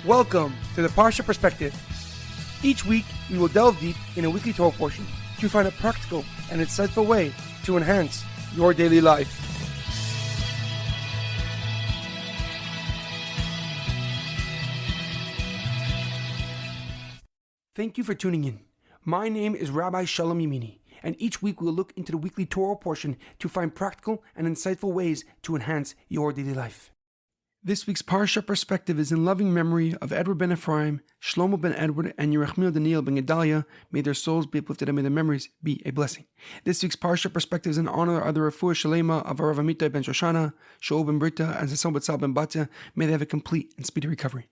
Welcome to the Parsha Perspective. Each week, we will delve deep in a weekly Torah portion to find a practical and insightful way to enhance your daily life. Thank you for tuning in. My name is Rabbi Shalom, and each week we'll look into the weekly Torah portion to find practical and insightful ways to enhance your daily life. This week's Parsha Perspective is in loving memory of Edward Ben Efraim, Shlomo ben Edward, and Yirachmiel ben Gedalia. May their souls be uplifted and may their memories be a blessing. This week's Parsha Perspective is in honor of the Refuah Shlema of HaRav Amitai ben Shoshanna, Shaul ben Berta, and Sasson ben Batia. May they have a complete and speedy recovery.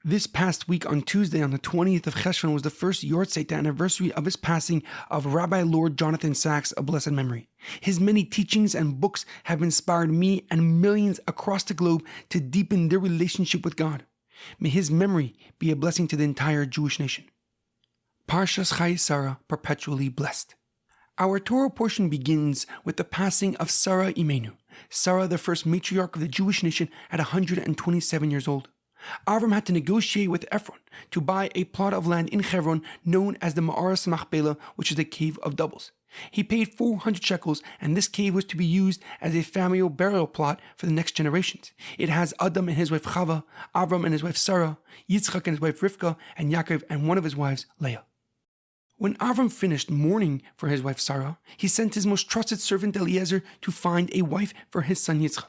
This past week on Tuesday, on the 20th of Cheshvan, was the first Yahrzeit, the anniversary of his passing of Rabbi Lord Jonathan Sacks of blessed memory. His many teachings and books have inspired me and millions across the globe to deepen their relationship with God. May his memory be a blessing to the entire Jewish nation. Parshas Chayei Sarah, perpetually blessed. Our Torah portion begins with the passing of Sarah Imenu, Sarah, the first matriarch of the Jewish nation, at 127 years old. Avraham had to negotiate with Ephron to buy a plot of land in Chevron known as the Mearas HaMachpelah, which is the Cave of Doubles. He paid 400 shekels, and this cave was to be used as a family burial plot for the next generations. It has Adam and his wife Chava, Avraham and his wife Sarah, Itzhak and his wife Rivka, and Yaakov and one of his wives, Leah. When Avraham finished mourning for his wife Sarah, he sent his most trusted servant Eliezer to find a wife for his son Yitzhak.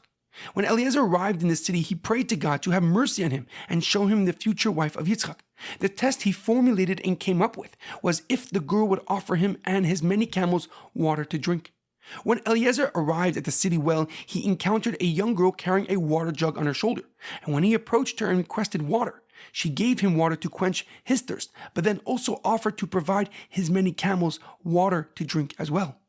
When Eliezer arrived in the city, he prayed to God to have mercy on him and show him the future wife of Yitzhak. The test he formulated and came up with was if the girl would offer him and his many camels water to drink. When Eliezer arrived at the city well, he encountered a young girl carrying a water jug on her shoulder. And when he approached her and requested water, she gave him water to quench his thirst, but then also offered to provide his many camels water to drink as well.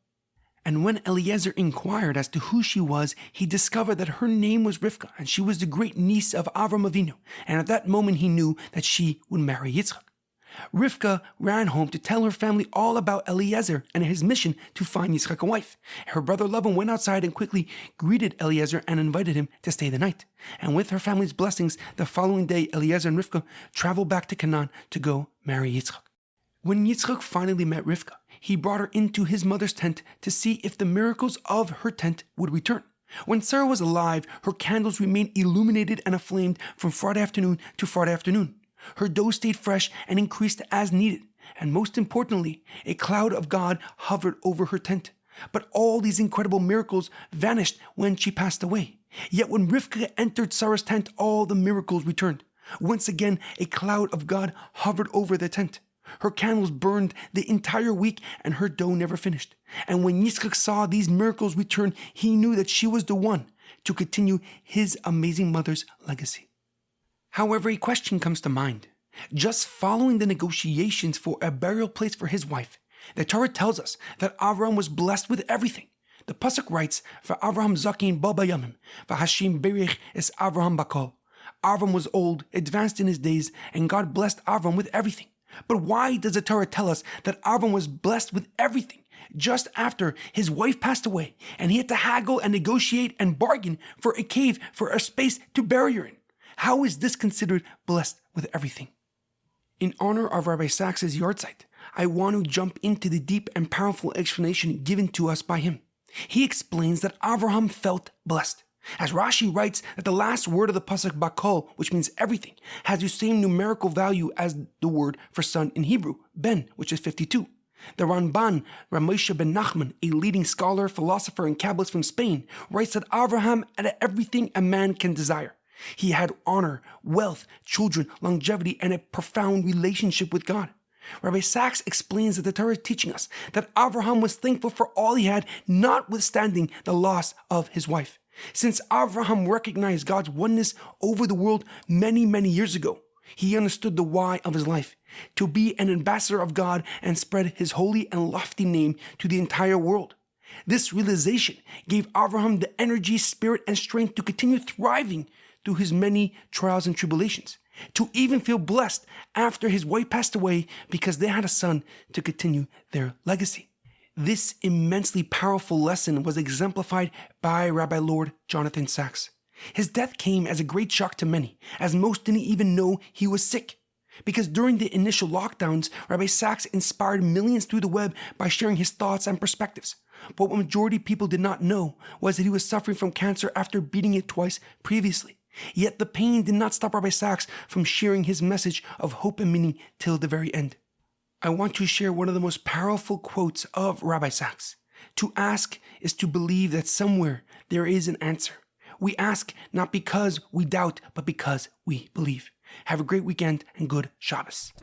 And when Eliezer inquired as to who she was, he discovered that her name was Rivka, and she was the great niece of Avraham Avinu, and at that moment he knew that she would marry Yitzhak. Rivka ran home to tell her family all about Eliezer and his mission to find Yitzhak a wife. Her brother Lavan went outside and quickly greeted Eliezer and invited him to stay the night. And with her family's blessings, the following day Eliezer and Rivka traveled back to Canaan to go marry Yitzhak. When Yitzhak finally met Rivka, he brought her into his mother's tent to see if the miracles of her tent would return. When Sarah was alive, her candles remained illuminated and aflamed from Friday afternoon to Friday afternoon. Her dough stayed fresh and increased as needed. And most importantly, a cloud of God hovered over her tent. But all these incredible miracles vanished when she passed away. Yet when Rivka entered Sarah's tent, all the miracles returned. Once again, a cloud of God hovered over the tent. Her candles burned the entire week and her dough never finished. And when Yitzhak saw these miracles return, he knew that she was the one to continue his amazing mother's legacy. However, a question comes to mind. Just following the negotiations for a burial place for his wife, the Torah tells us that Avraham was blessed with everything. The Pasuk writes, "Avraham zakin ba bayamim, v'Hashem berich es Avraham bakol." Avraham was old, advanced in his days, and God blessed Avraham with everything. But why does the Torah tell us that Avraham was blessed with everything just after his wife passed away and he had to haggle and negotiate and bargain for a cave, for a space to bury her in? How is this considered blessed with everything? In honor of Rabbi Sacks' Yahrzeit, I want to jump into the deep and powerful explanation given to us by him. He explains that Avraham felt blessed. As Rashi writes that the last word of the pasuk bakol, which means everything, has the same numerical value as the word for son in Hebrew, ben, which is 52. The Ramban, Ramosha ben Nachman, a leading scholar, philosopher, and Kabbalist from Spain, writes that Avraham had everything a man can desire. He had honor, wealth, children, longevity, and a profound relationship with God. Rabbi Sacks explains that the Torah is teaching us that Avraham was thankful for all he had, notwithstanding the loss of his wife. Since Avraham recognized God's oneness over the world many, many years ago, he understood the why of his life, to be an ambassador of God and spread his holy and lofty name to the entire world. This realization gave Avraham the energy, spirit, and strength to continue thriving through his many trials and tribulations, to even feel blessed after his wife passed away because they had a son to continue their legacy. This immensely powerful lesson was exemplified by Rabbi Lord Jonathan Sacks. His death came as a great shock to many, as most didn't even know he was sick. Because during the initial lockdowns, Rabbi Sacks inspired millions through the web by sharing his thoughts and perspectives. But what majority of people did not know was that he was suffering from cancer after beating it twice previously. Yet the pain did not stop Rabbi Sacks from sharing his message of hope and meaning till the very end. I want to share one of the most powerful quotes of Rabbi Sacks. To ask is to believe that somewhere there is an answer. We ask not because we doubt, but because we believe. Have a great weekend and good Shabbos.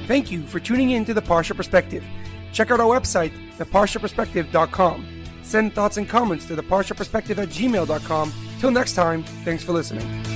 Thank you for tuning in to the Parsha Perspective. Check out our website, theparshaperspective.com. Send thoughts and comments to theparshaperspective@gmail.com. Till next time, thanks for listening.